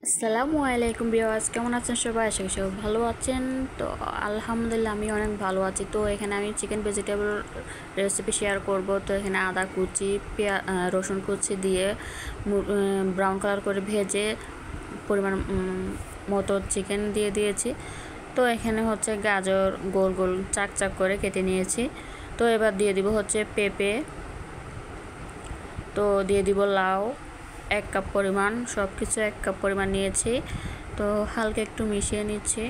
আসসালামু আলাইকুম ভিউয়ার্স, কেমন আছেন সবাই? আশা করি সবাই ভালো আছেন। তো আলহামদুলিল্লাহ আমি অনেক ভালো আছি। তো এখানে আমি চিকেন ভেজিটেবল রেসিপি শেয়ার করব। তো এখানে আদা কুচি, রসুন কুচি দিয়ে ব্রাউন কালার করে ভেজে পরিমাণ মতো চিকেন দিয়ে দিয়েছি। তো এখানে হচ্ছে গাজর গোল গোল চাক চাক করে কেটে নিয়েছি। তো এবার দিয়ে দিব হচ্ছে পেঁপে, তো দিয়ে দিব লাউ 1 কাপ পরিমাণ, সব কিছু 1 কাপ পরিমাণ নিয়েছি। তো হালকা একটু মিশিয়ে নিচ্ছি।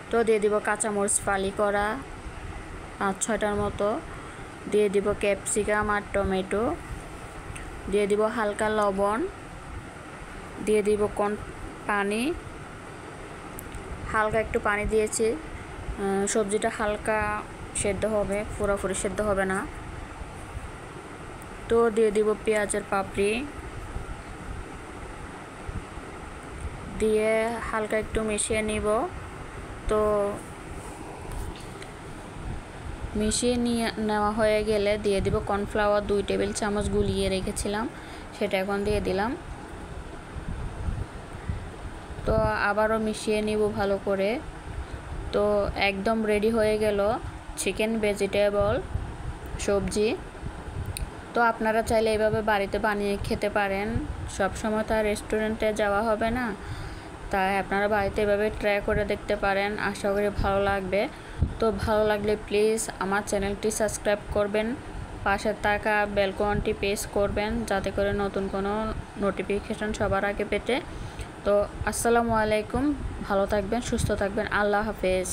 তো দিয়ে দিব কাঁচামরিচ ফালি করা 5-6টার মতো, দিয়ে দিব ক্যাপসিকাম আর টমেটো, দিয়ে দিব হালকা লবণ, দিয়ে দিব পানি, হালকা একটু পানি দিয়েছি। সবজিটা হালকা সেদ্ধ হবে, পুরোপুরি সেদ্ধ হবে না। তো দিয়ে দিব পেঁয়াজের পাপড়ি, দিয়ে হালকা একটু মিশিয়ে নিব। তো মিশিয়ে নেওয়া হয়ে গেলে দিয়ে দিব কর্নফ্লাওয়ার 2 টেবিল চামচ গুলিয়ে রেখেছিলাম, সেটা এখন দিয়ে দিলাম। তো আবারও মিশিয়ে নিব ভালো করে। তো একদম রেডি হয়ে গেল চিকেন ভেজিটেবল সবজি। তো আপনারা চাইলে এভাবে বাড়িতে বানিয়ে খেতে পারেন। সব সময় তো আর রেস্টুরেন্টে যাওয়া হবে না, তাই আপনারা বাড়িতে এভাবে ট্রাই করে দেখতে পারেন। আশা করি ভালো লাগবে। তো ভালো লাগলে প্লিজ আমার চ্যানেলটি সাবস্ক্রাইব করবেন, পাশে থাকা বেল আইকনটি প্রেস করবেন, যাতে করে নতুন কোনো নোটিফিকেশন সবার আগে পেতে। তো আসসালামু আলাইকুম, ভালো থাকবেন, সুস্থ থাকবেন, আল্লাহ হাফেজ।